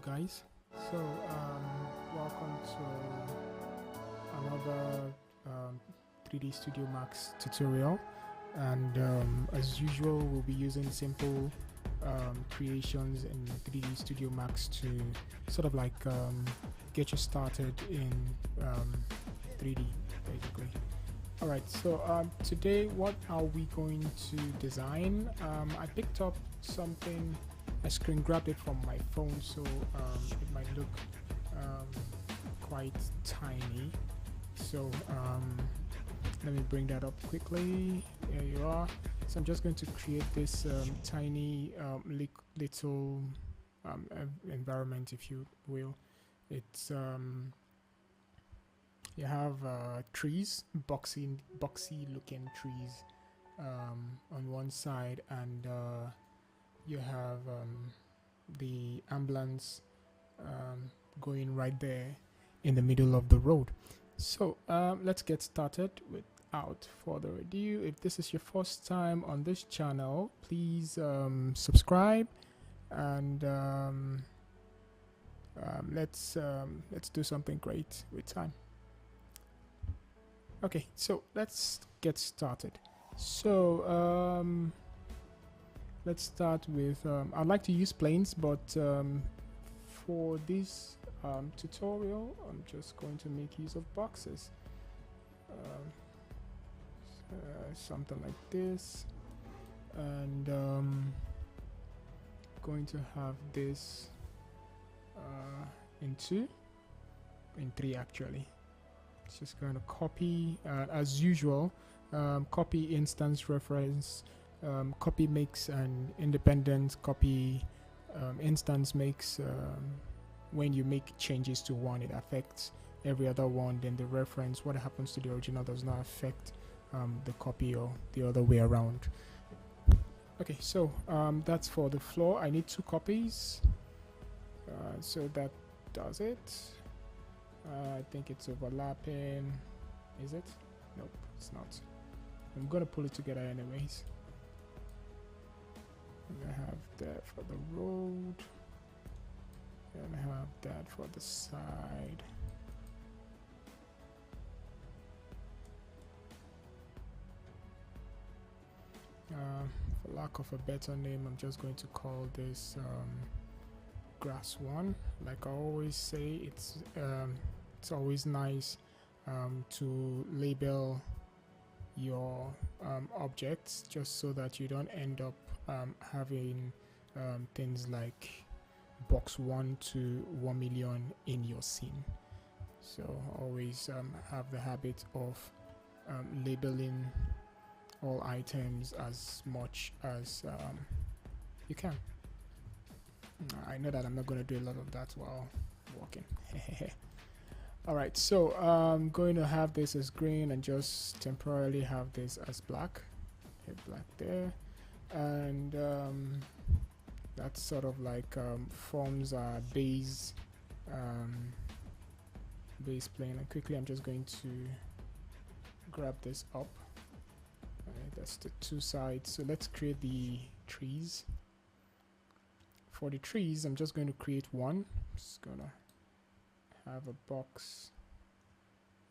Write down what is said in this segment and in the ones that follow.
guys. So welcome to another 3D Studio Max tutorial, and as usual we'll be using simple creations in 3D Studio Max to sort of like get you started in 3D basically. Alright, so today what are we going to design? I picked up something, I screen grabbed it from my phone, so it might look quite tiny. So let me bring that up quickly. There you are. So I'm just going to create this tiny little environment, if you will. It's you have trees, boxy looking trees on one side, and you have the ambulance going right there in the middle of the road. So let's get started. Without further ado, if this is your first time on this channel, please subscribe, and let's do something great with time. Okay, so let's get started. So let's start with I'd like to use planes, but for this tutorial I'm just going to make use of boxes. Something like this, and going to have this in three actually. Just going to copy as usual, copy instance reference, copy makes an independent copy, instance makes when you make changes to one it affects every other one, then the reference, what happens to the original, does not affect the copy, or the other way around. Okay, so that's for the floor. I need 2 copies, so that does it. I think it's overlapping. Is it? Nope, it's not. I'm gonna pull it together anyways. I'm gonna have that for the road, and have that for the side. For lack of a better name, I'm just going to call this grass 1. Like I always say, it's always nice to label your objects, just so that you don't end up having things like box 1 to 1 million in your scene. So always have the habit of labeling all items as much as you can. I know that I'm not going to do a lot of that while walking. Alright, so I'm going to have this as green and just temporarily have this as black. Hit black there, and that sort of like forms our base plane. And quickly I'm just going to grab this up. That's the 2 sides. So let's create the trees. For the trees, I'm just going to create one. Just gonna have a box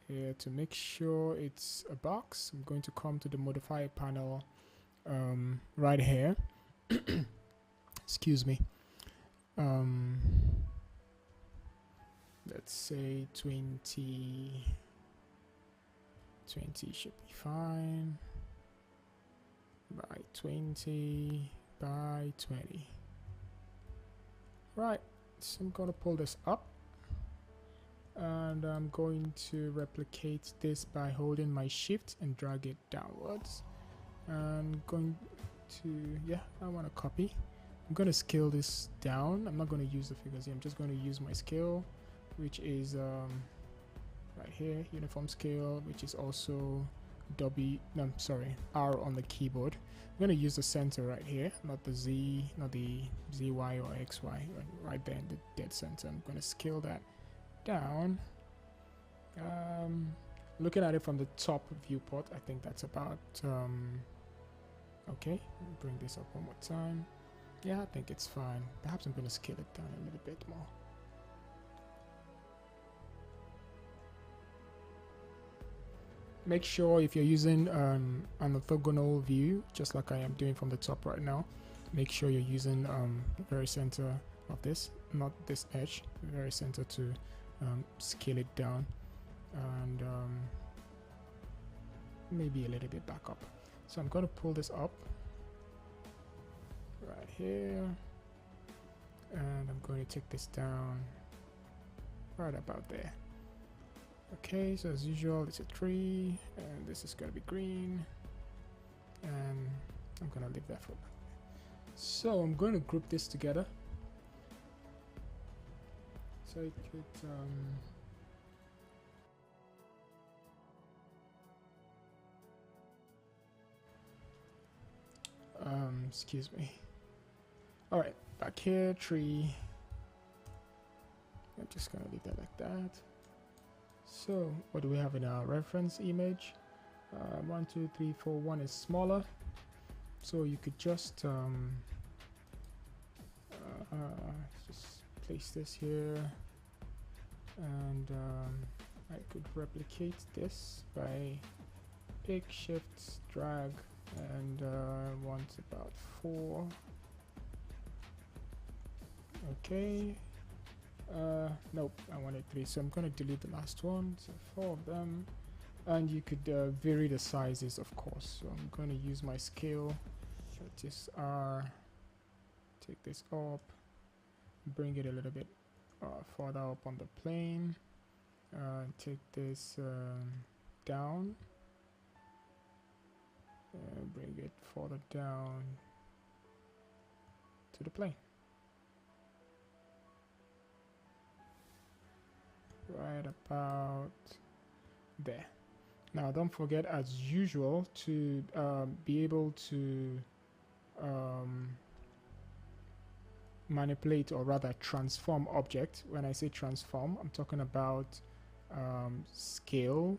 here to make sure it's a box. I'm going to come to the modify panel right here. Excuse me. Let's say 20 should be fine. By 20 by 20. Right, so I'm gonna pull this up, and I'm going to replicate this by holding my shift and drag it downwards, and going to, yeah, I want to copy. I'm going to scale this down. I'm not going to use the figures here. I'm just going to use my scale, which is right here, uniform scale, which is also R on the keyboard. I'm going to use the center right here, not the Z, not the ZY or XY, right there in the dead center. I'm going to scale that down. Looking at it from the top viewport, I think that's about okay. Bring this up one more time. Yeah, I think it's fine. Perhaps I'm going to scale it down a little bit more. make sure if you're using an orthogonal view, just like I am doing from the top right now, make sure you're using the very center of this, not this edge, the very center to scale it down, and maybe a little bit back up. So I'm going to pull this up right here, and I'm going to take this down right about there. Okay, so as usual, it's a tree, and this is going to be green, and I'm going to leave that for now. So I'm going to group this together. So it could excuse me. All right, back here, tree. I'm just going to leave that like that. So what do we have in our reference image? 1, 2, 3, 4. 1 is smaller, so you could just just place this here, and I could replicate this by pick, shift, drag, and want about 4. Okay. Nope, I wanted 3, so I'm going to delete the last one. So 4 of them, and you could vary the sizes, of course. So I'm going to use my scale, just R, take this up, bring it a little bit further up on the plane, take this down, bring it further down to the plane. Right about there. Now don't forget, as usual, to be able to manipulate, or rather transform object. When I say transform, I'm talking about scale,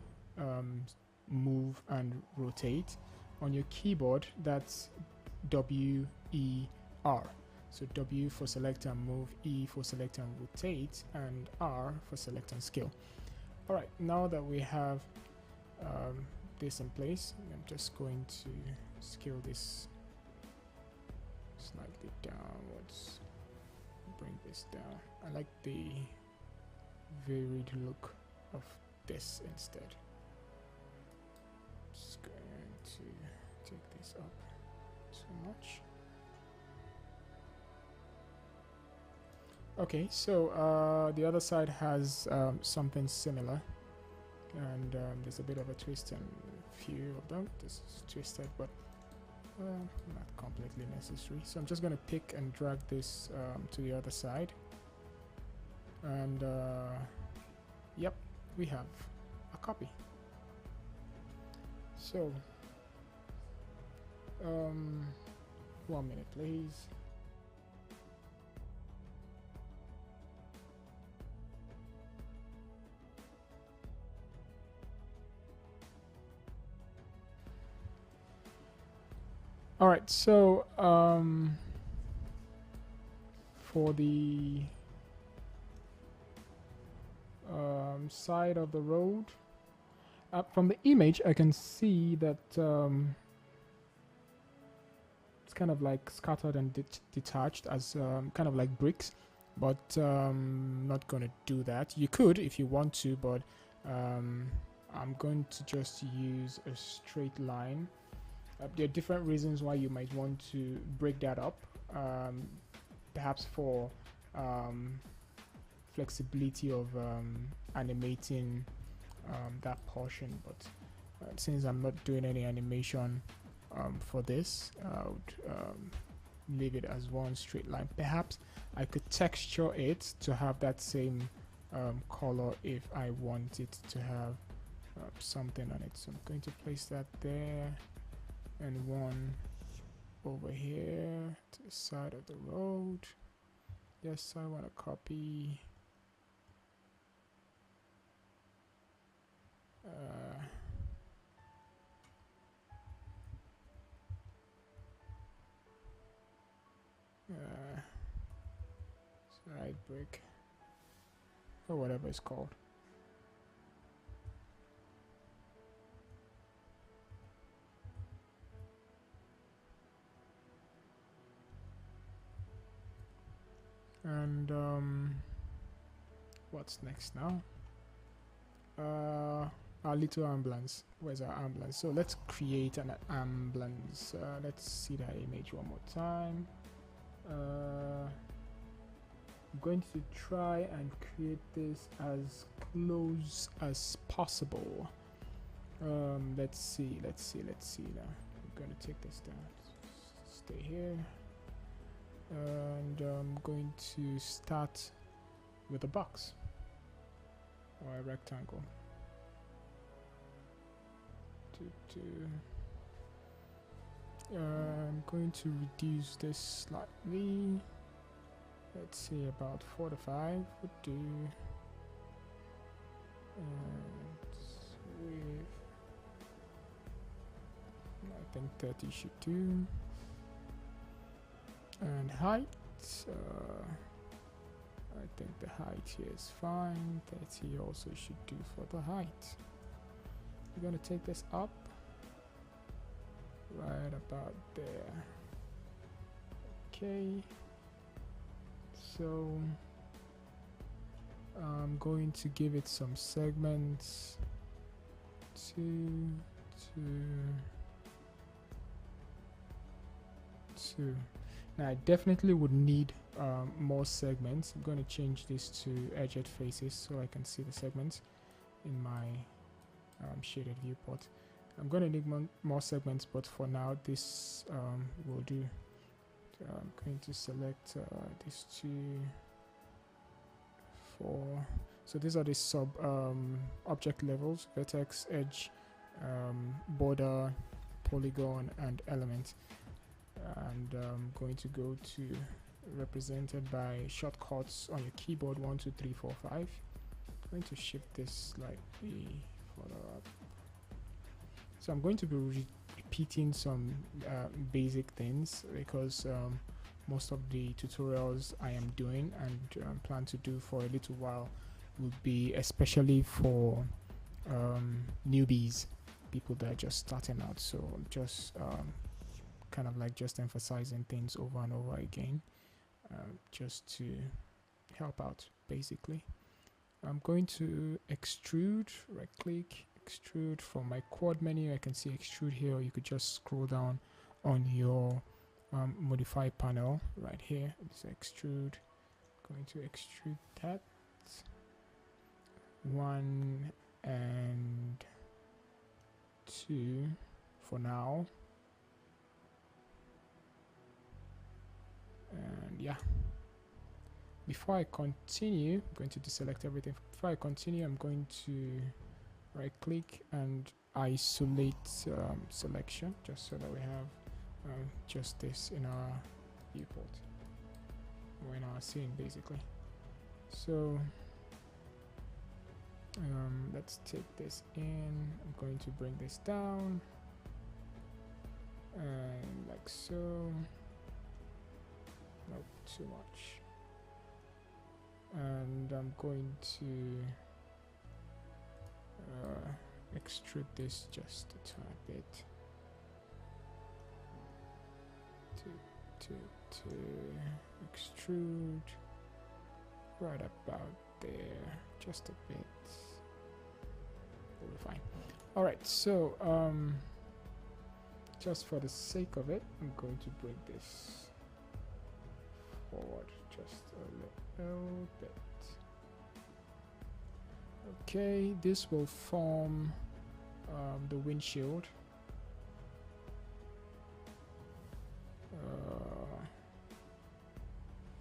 move, and rotate. On your keyboard, that's W, E, R. So W for select and move, E for select and rotate, and R for select and scale. All right, now that we have this in place, I'm just going to scale this slightly downwards. Bring this down. I like the varied look of this instead. Just going to take this up so much. Okay, so the other side has something similar, and there's a bit of a twist in a few of them. This is twisted, but not completely necessary. So I'm just going to pick and drag this to the other side, and yep, we have a copy. So 1 minute, please. All right, so for the side of the road, from the image, I can see that it's kind of like scattered and detached as kind of like bricks, but not going to do that. You could if you want to, but I'm going to just use a straight line. There are different reasons why you might want to break that up, perhaps for flexibility of animating that portion, but since I'm not doing any animation for this, I would leave it as one straight line. Perhaps I could texture it to have that same color if I want it to have something on it. So I'm going to place that there, and one over here to the side of the road. Yes, I want to copy side brick or whatever it's called. And what's next now? Our little ambulance. Where's our ambulance? So let's create an ambulance. Let's see that image one more time. I'm going to try and create this as close as possible. Let's see now. I'm going to take this down. Stay here. And I'm going to start with a box or a rectangle. I'm going to reduce this slightly. Let's see, about 4 to 5 would do. And with, I think 30 should do. And height, I think the height here is fine. 30 also should do for the height. We're going to take this up right about there. Okay, so I'm going to give it some segments. 2, 2, 2. Now I definitely would need more segments. I'm going to change this to edged faces so I can see the segments in my shaded viewport. I'm going to need more segments, but for now this will do. I'm going to select these 2, 4. So these are the sub object levels: vertex, edge, border, polygon, and element. And I'm going to go to represented by shortcuts on your keyboard: 1, 2, 3, 4, 5. I'm going to shift this slightly further up. So I'm going to be repeating some basic things because most of the tutorials I am doing and plan to do for a little while will be especially for newbies, people that are just starting out. So just kind of like just emphasizing things over and over again, just to help out basically. I'm going to extrude, right click, extrude. From my quad menu I can see extrude here, or you could just scroll down on your modify panel right here. It's extrude. Going to extrude that 1 and 2 for now. And yeah, before I continue, I'm going to deselect everything. Before I continue, I'm going to right click and isolate selection, just so that we have just this in our viewport, or in our scene basically. So let's take this in. I'm going to bring this down and like so. Not too much. And I'm going to extrude this just a tiny bit. To extrude right about there, just a bit. We'll be fine. All right, so just for the sake of it, I'm going to bring this forward just a little bit. Okay, this will form the windshield.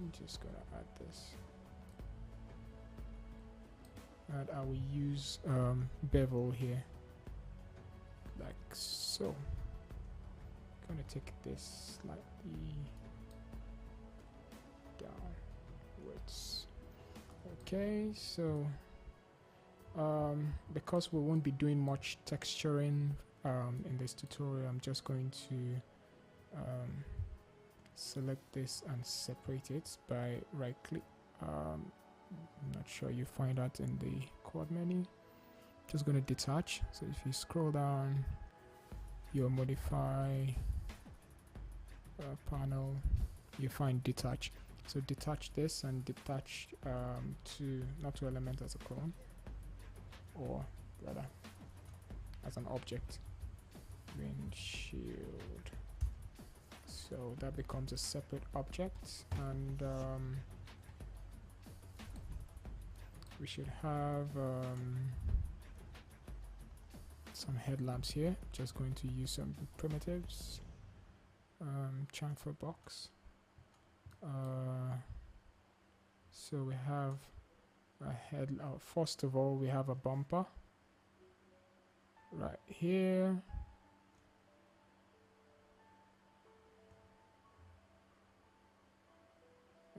I'm just gonna add this, and I will use bevel here like so. Gonna take this slightly downwards. Okay, so because we won't be doing much texturing in this tutorial, I'm just going to select this and separate it by right click. I'm not sure you find that in the quad menu. Just going to detach. So if you scroll down your modify panel, you find detach. So detach this and detach not two elements as a clone, or rather as an object. Windshield. So that becomes a separate object, and we should have some headlamps here. Just going to use some primitives. Chamfer box. So we have a head. First of all, we have a bumper right here.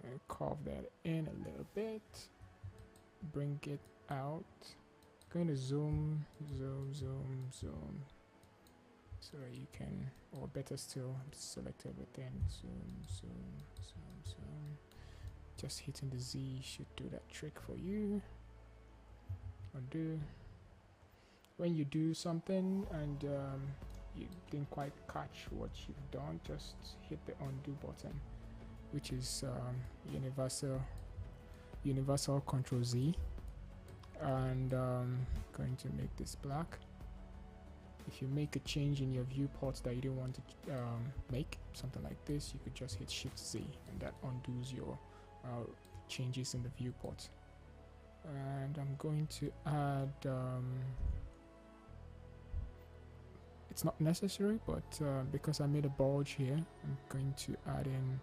And carve that in a little bit. Bring it out. Going to zoom, so you can, or better still, select everything. Zoom. Just hitting the Z should do that trick for you. Undo. When you do something and you didn't quite catch what you've done, just hit the undo button, which is universal Control Z, and going to make this black. If you make a change in your viewport that you didn't want to make, something like this, you could just hit Shift Z, and that undoes your changes in the viewport. And I'm going to add, it's not necessary, but because I made a bulge here, I'm going to add in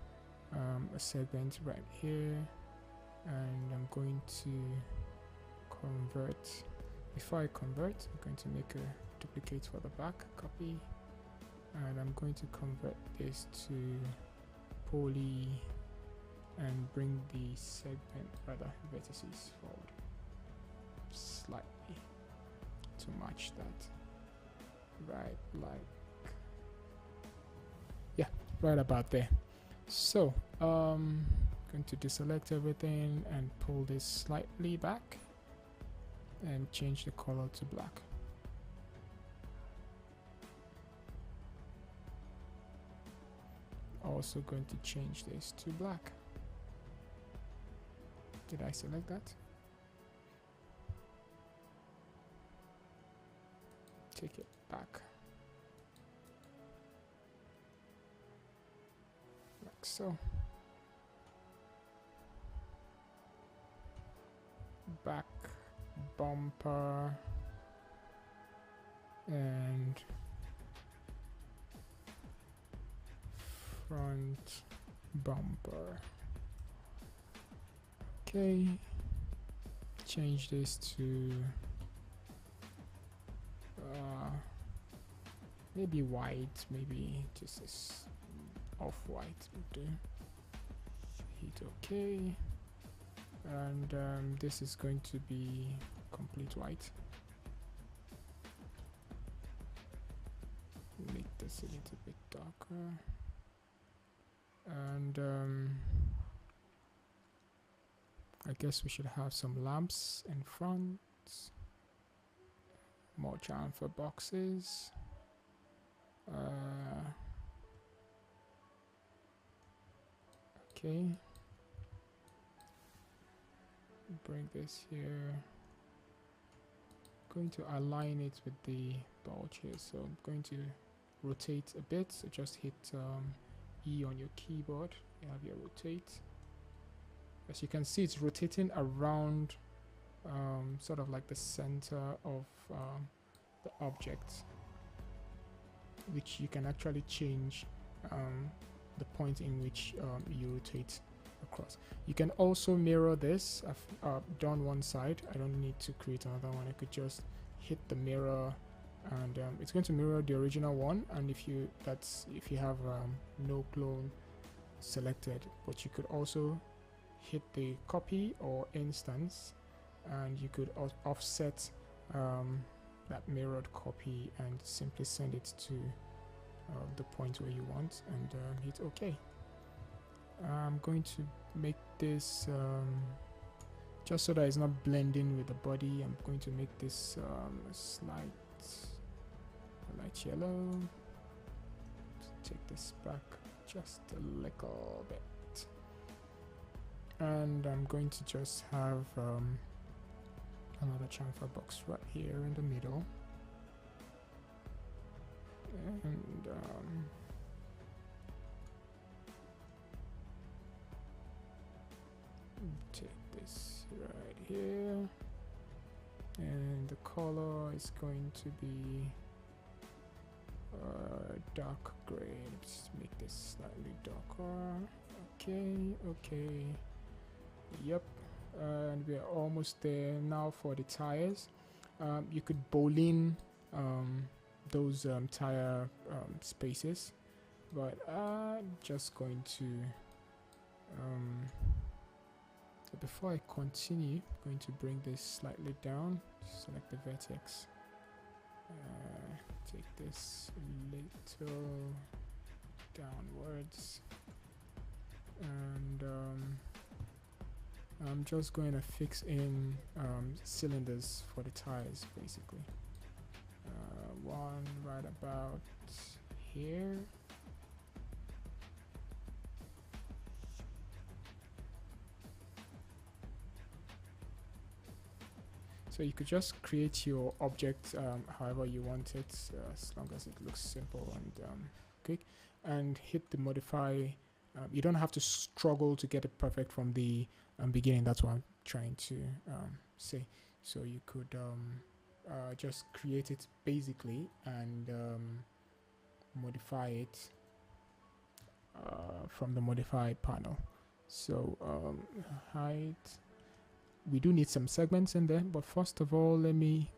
a segment right here, and I'm going to convert. Before I convert, I'm going to make a duplicate for the back, copy, and I'm going to convert this to poly and bring the segment, rather vertices forward slightly to match that. Right, like, yeah, right about there. So going to deselect everything and pull this slightly back and change the color to black. Also going to change this to black. Did I select that? Take it back. Like so. Back bumper and front bumper. Okay, change this to maybe white, maybe just this off-white will do. Hit OK, and this is going to be complete white. Make this a little bit darker, and I guess we should have some lamps in front, more chamfer boxes. Okay, bring this here. Going to align it with the bulge here, so I'm going to rotate a bit. So just hit E on your keyboard. You have your rotate. As you can see, it's rotating around sort of like the center of the object, which you can actually change the point in which you rotate across. You can also mirror this. I've done one side. I don't need to create another one. I could just hit the mirror, and it's going to mirror the original one. And if you have no clone selected, but you could also hit the copy or instance, and you could offset that mirrored copy and simply send it to the point where you want, and hit OK. I'm going to make this just so that it's not blending with the body. I'm going to make this a slight light yellow. Take this back just a little bit. and I'm going to just have another chamfer box right here in the middle, and take this right here, and the color is going to be dark gray. Let's make this slightly darker. Okay, yep. And we're almost there now for the tires. You could boolean those tire spaces, but I'm just going to before I continue, I'm going to bring this slightly down. Select the vertex, take this a little downwards, and I'm just going to fix in cylinders for the tires, basically. One right about here. So you could just create your object however you want it, as long as it looks simple and quick, and hit the modify. You don't have to struggle to get it perfect from the beginning. That's what I'm trying to say. So you could just create it basically and modify it from the modify panel. So height. We do need some segments in there, but first of all, let me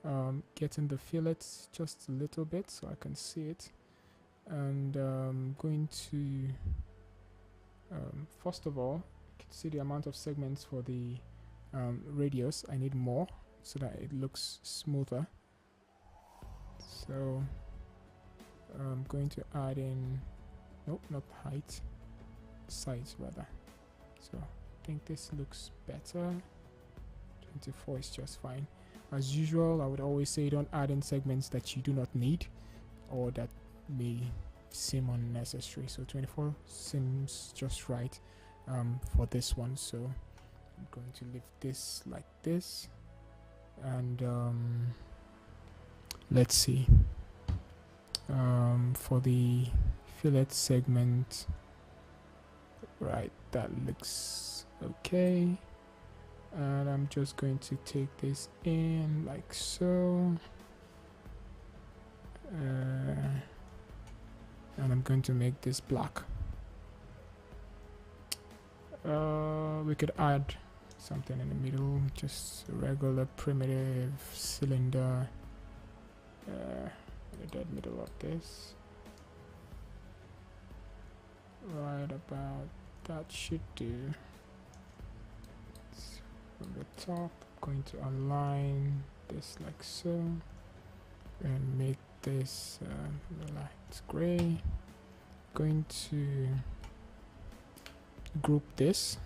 get in the fillets just a little bit so I can see it. And I'm going to first of all, you can see the amount of segments for the radius. I need more so that it looks smoother. So I'm going to add in, nope, not height, size rather. So I think this looks better. 24 is just fine. As usual, I would always say don't add in segments that you do not need or that may seem unnecessary. So 24 seems just right for this one. So I'm going to leave this like this, and let's see. For the fillet segment, right, that looks okay. And I'm just going to take this in like so, and I'm going to make this black. We could add something in the middle, just a regular primitive cylinder in the dead middle of this, right about that should do. From the top, I'm going to align this like so and make this light gray. Going to group this,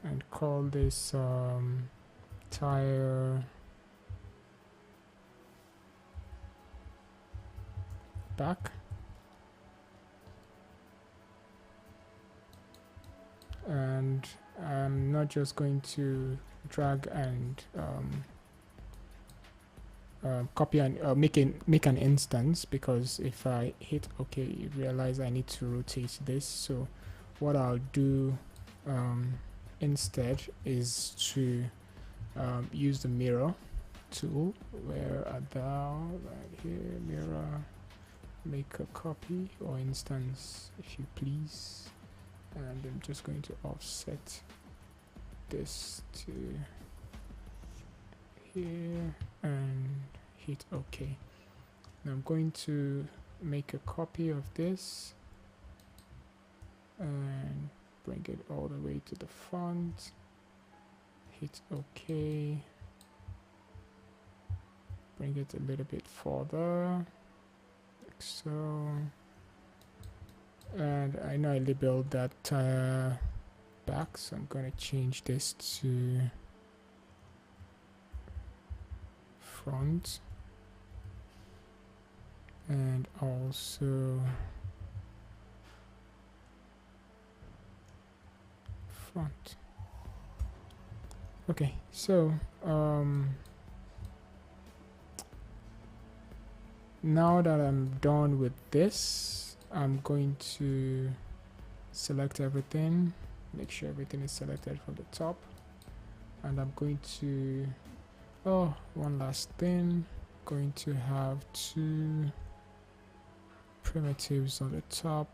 and call this tire back. And I'm not just going to drag and copy and make an instance, because if I hit OK, you realize I need to rotate this. So what I'll do instead is to use the mirror tool. Where are thou? Right here, mirror, make a copy or instance if you please. And I'm just going to offset this to here and hit OK. Now I'm going to make a copy of this and bring it all the way to the front. Hit OK. Bring it a little bit further, like so. And I know I labeled that back, so I'm going to change this to front. and also front. Okay, so now that I'm done with this, I'm going to select everything, make sure everything is selected from the top, and I'm going to, oh, one last thing, going to have 2 primitives on the top.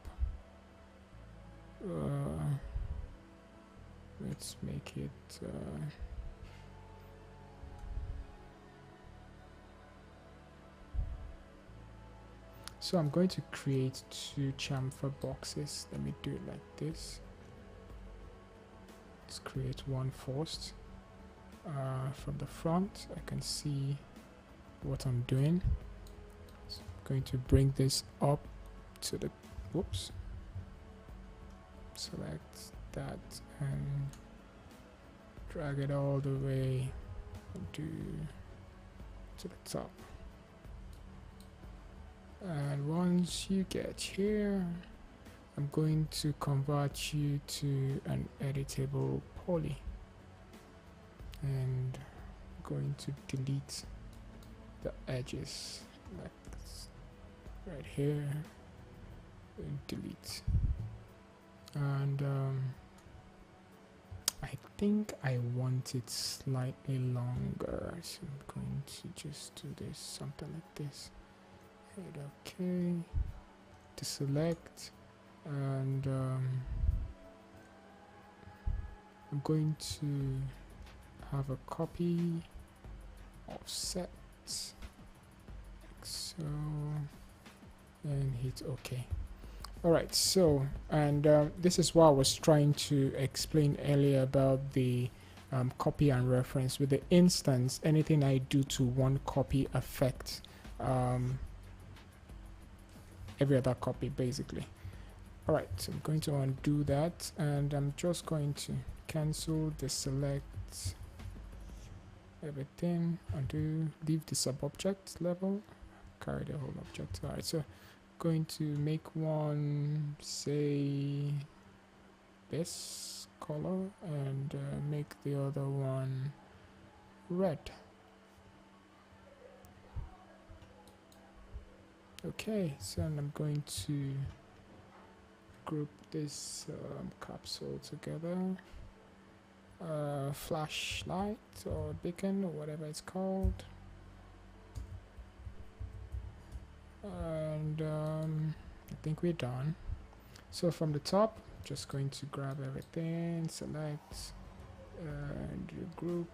Let's make it so I'm going to create 2 chamfer boxes. Let me do it like this. Let's create one first. From the front, I can see what I'm doing. So I'm going to bring this up to the, whoops, select that and drag it all the way to the top. And once you get here, I'm going to convert you to an editable poly, and I'm going to delete the edges, like right here, and delete. And I think I want it slightly longer, so I'm going to just do this, something like this. Hit OK to select, and I'm going to have a copy offset, like so, and hit OK. Alright, so, and this is what I was trying to explain earlier about the copy and reference. With the instance, anything I do to one copy affects every other copy, basically. Alright, so I'm going to undo that, and I'm just going to cancel the select everything, undo, leave the sub-object level, carry the whole object. Alright, so going to make one, say this color, and make the other one red. Okay, so I'm going to group this capsule together, flashlight or beacon or whatever it's called. And I think we're done. So from the top, just going to grab everything, select, and group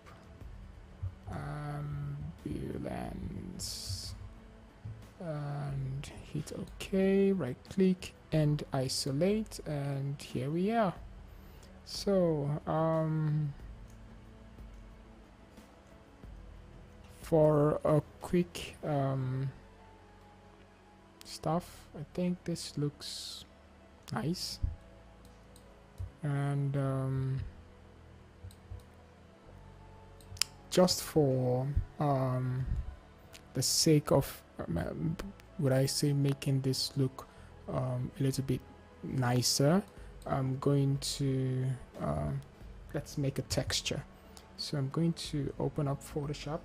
ambulance, and hit OK, right click and isolate, and here we are. So for a quick stuff, I think this looks nice, and just for the sake of would I say making this look a little bit nicer, I'm going to let's make a texture. So I'm going to open up Photoshop,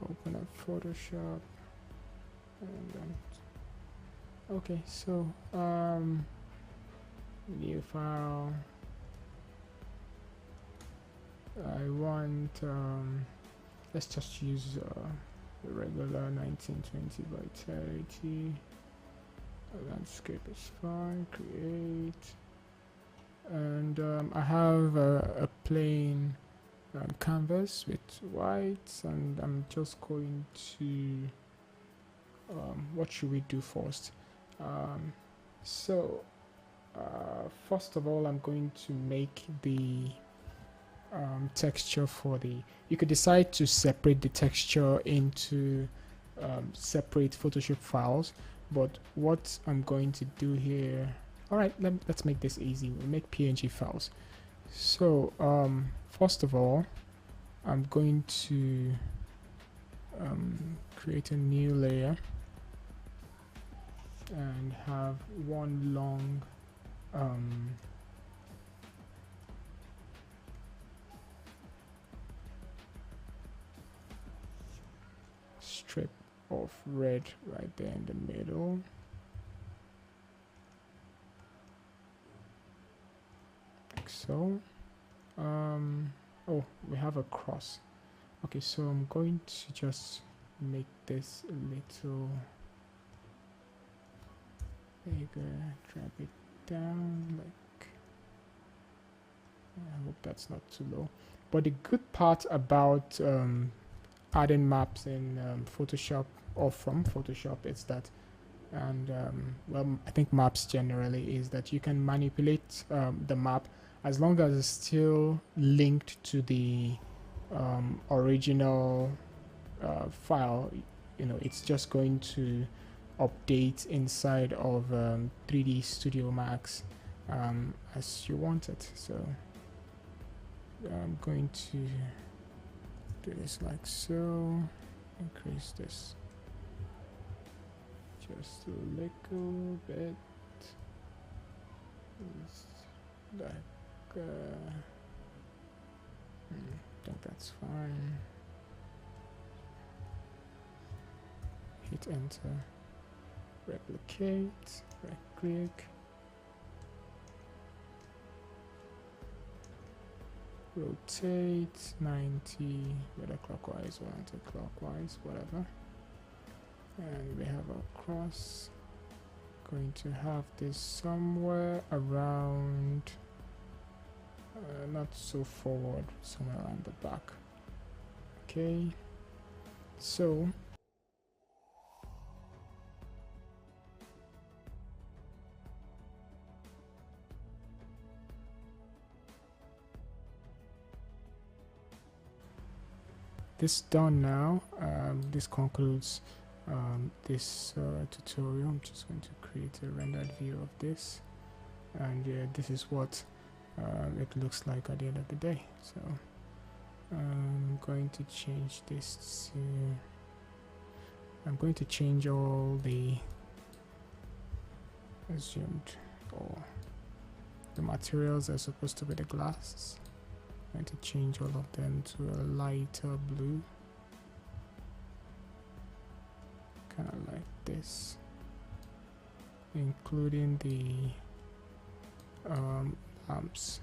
open up Photoshop, and okay, so new file. I want let's just use the regular 1920 by 30. Landscape is fine. Create, and I have a plain canvas with white, and I'm just going to what should we do first? So first of all, I'm going to make the texture for the, you could decide to separate the texture into separate Photoshop files, But what I'm going to do here, all right, let's make this easy. We'll make PNG files. So first of all, I'm going to create a new layer and have one long strip of red right there in the middle. Like so. Oh, we have a cross. Okay, so I'm going to just make this a little bigger, drag it down, like, I hope that's not too low. But the good part about adding maps in Photoshop or from Photoshop is that, and well, I think maps generally, is that you can manipulate the map as long as it's still linked to the original file. You know, it's just going to update inside of 3D Studio Max as you want it. So I'm going to do this like so, increase this just a little bit, it's like I think that's fine. Hit enter, replicate, right click, rotate 90, whether clockwise or anti-clockwise, whatever. And we have our cross. Going to have this somewhere around, not so forward, somewhere around the back. Okay, so this done now. This concludes this tutorial. I'm just going to create a rendered view of this, and yeah, this is what it looks like at the end of the day. So I'm going to change this to, I'm going to change all the assumed, or the materials are supposed to be the glass. I'm going to change all of them to a lighter blue, kind of like this, including the lamps.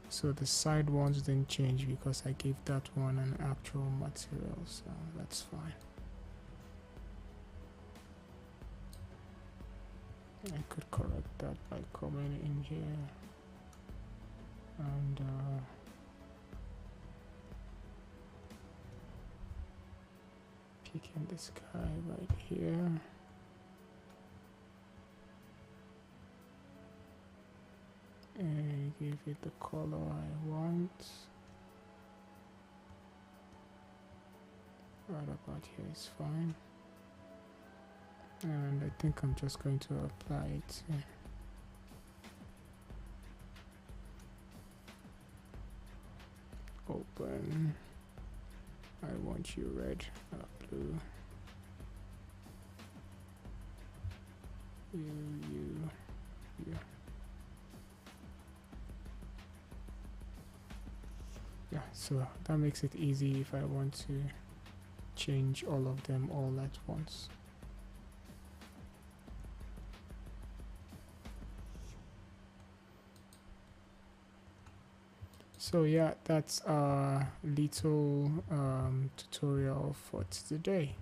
So the side ones didn't change because I gave that one an actual material, so that's fine. I could correct that by coming in here and picking this guy right here. And give it the color I want. Right about here is fine. And I think I'm just going to apply it. Open. I want you red, not blue. You. Yeah, so that makes it easy if I want to change all of them all at once. So yeah, that's a little tutorial for today.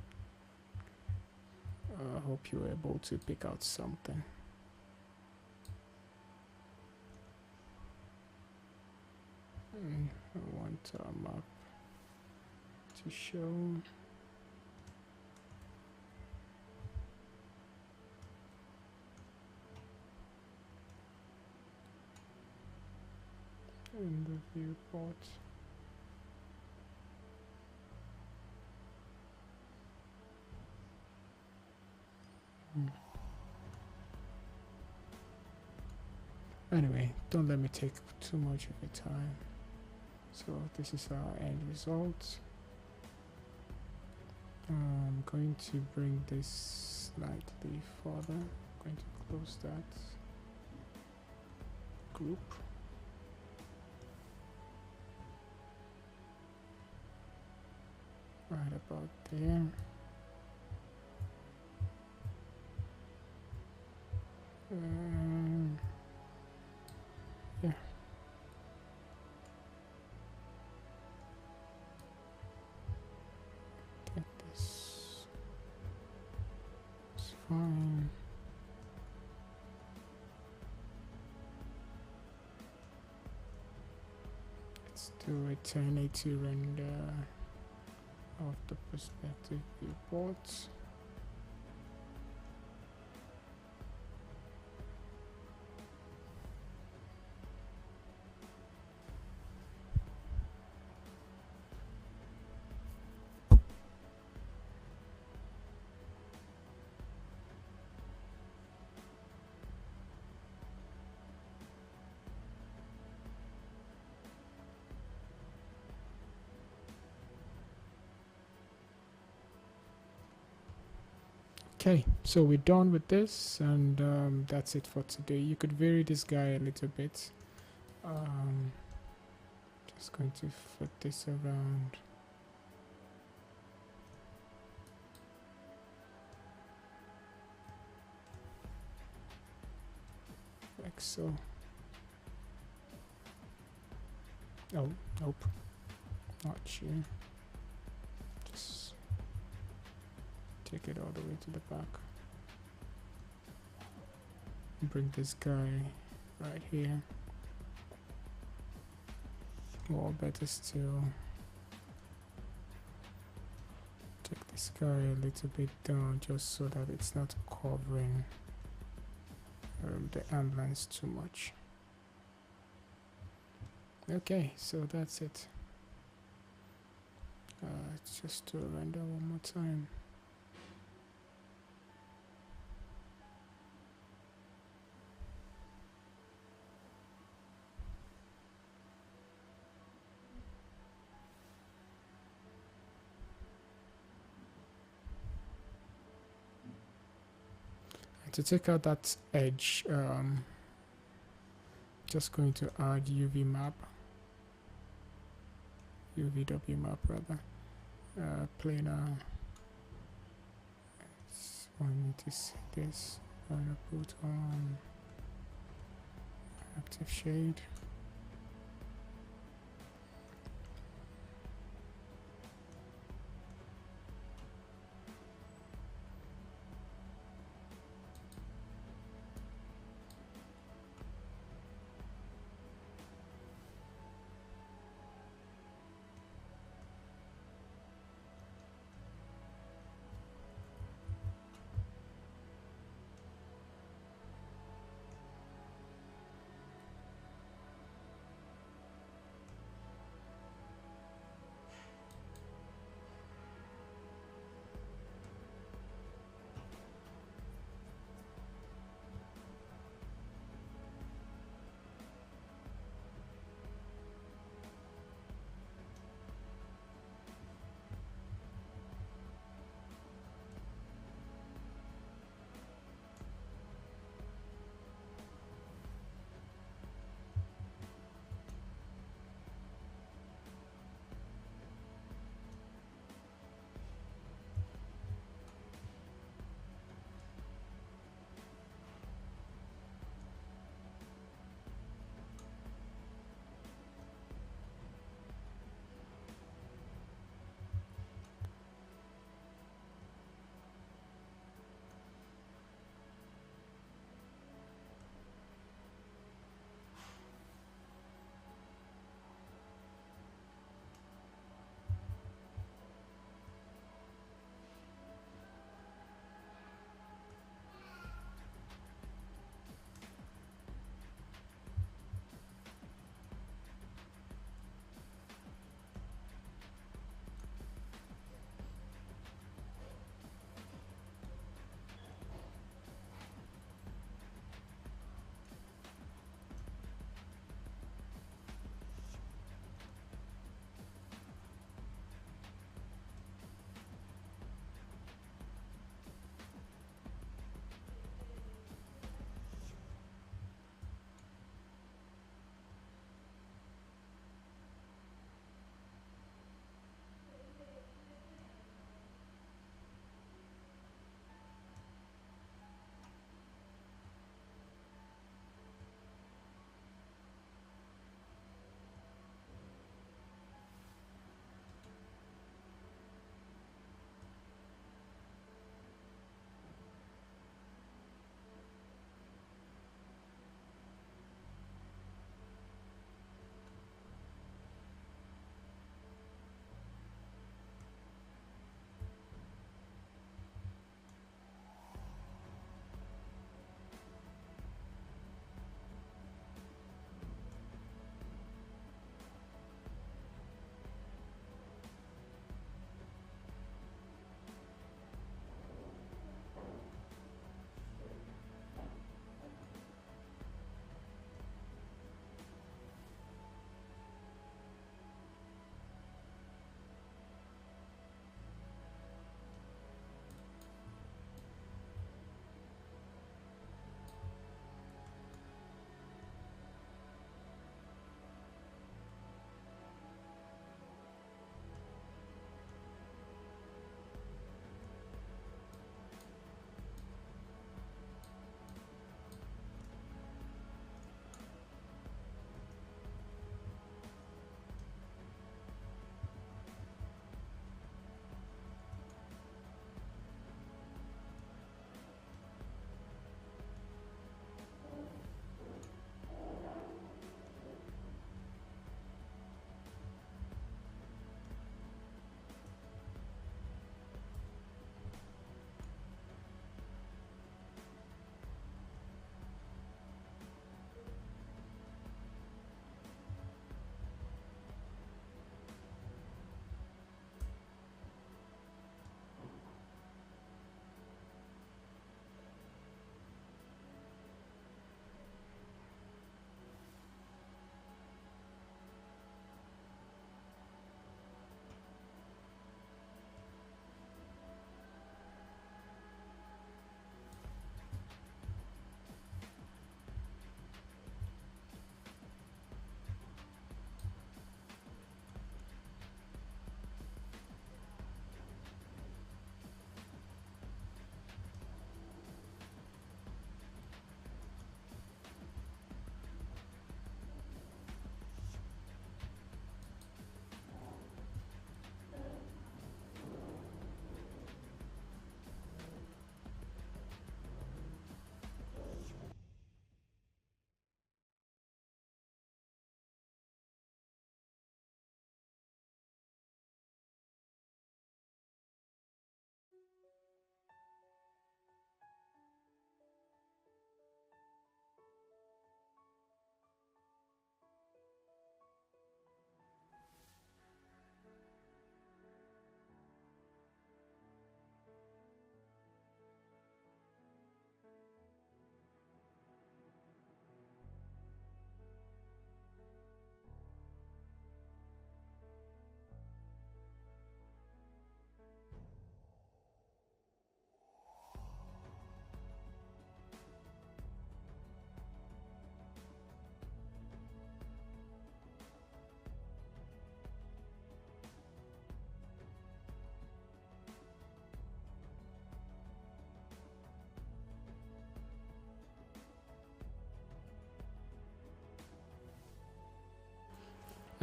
I hope you were able to pick out something. I want our map to show. In the viewport. Anyway, don't let me take too much of your time. So this is our end result. I'm going to bring this slightly further. I'm going to close that group. Right about there. Yeah. Get this. It's fine. Let's do a 1080 render of the perspective viewport. Okay, so we're done with this, and that's it for today. You could vary this guy a little bit. Just going to flip this around. Like so. Oh, nope. Not you. Just take it all the way to the back. Bring this guy right here. Or better still, take this guy a little bit down just so that it's not covering the ambulance too much. Okay, so that's it. Just to render one more time. And to take out that edge, just going to add UV map, UVW map rather, planar. So I need to see this. I'm gonna put on active shade.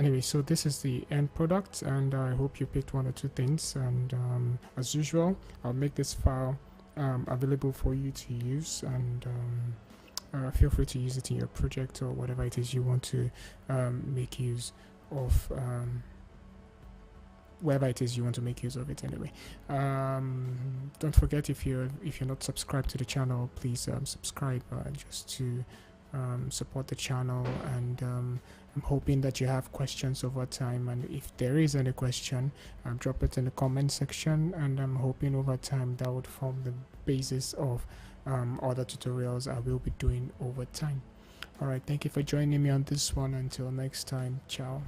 Anyway, so this is the end product, and I hope you picked one or two things. And as usual, I'll make this file available for you to use, and feel free to use it in your project or whatever it is you want to make use of, wherever it is you want to make use of it. Anyway, don't forget, if you're not subscribed to the channel, please subscribe, just to support the channel. And I'm hoping that you have questions over time, and if there is any question, drop it in the comment section, and I'm hoping over time that would form the basis of other tutorials I will be doing over time. All right, thank you for joining me on this one. Until next time, ciao.